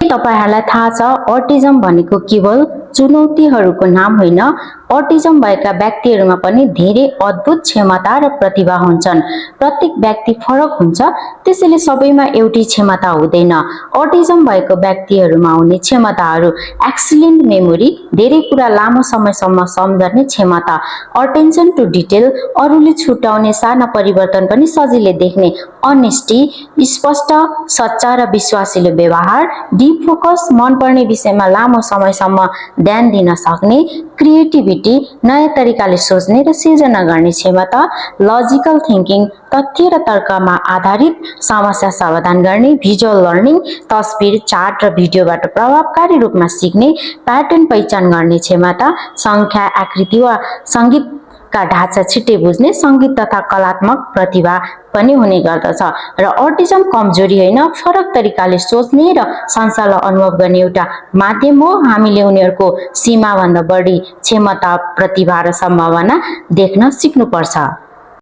तपाईहरुलाई थाहा छ अटिज्म भनेको केवल चुनौतीहरूको नाम होइन, अटिज्म भएका व्यक्तिहरूमा पनि धेरै अद्भुत क्षमता र प्रतिभा हुन्छन्। प्रत्येक व्यक्ति फरक हुन्छ, त्यसैले सबैमा एउटै क्षमता हुँदैन। अटिज्म भएको व्यक्तिहरूमा हुने क्षमताहरू एक्सिलेन्ट मेमोरी, धेरै कुरा लामो समयसम्म सम्झने क्षमता, अटेन्सन टु डिटेल, अरूले छुट्याउने साना परिवर्तन पनि सजिलै देख्ने, अनेस्टी, स्पष्ट, सच्चा र विश्वासिलो व्यवहार, डीप फोकस, मनपर्ने विषयमा लामो समयसम्म ध्यान दिन सक्ने, क्रिएटिभिटी, नयाँ तरिकाले सोच्ने र सिर्जना गर्ने क्षमता, लजिकल थिंकिङ, तथ्य र तर्कमा आधारित समस्या समाधान गर्ने, भिजुअल लर्निङ, तस्बिर, चार्ट र भिडियोबाट प्रभावकारी रूपमा सिक्ने, प्याटर्न पहिचान गर्ने क्षमता, संख्या, आकृति वा संगीतका ढाँचा छिट्टै बुझ्ने, संगीत तथा कलात्मक प्रतिभा पनि हुने गर्दछ। र अटिज्म कमजोरी होइन, फरक तरिकाले सोच्ने र संसारलाई अनुभव गर्ने एउटा माध्यम हो। हामीले उनीहरूको सीमाभन्दा बढी क्षमता, प्रतिभा र सम्भावना देख्न सिक्नुपर्छ।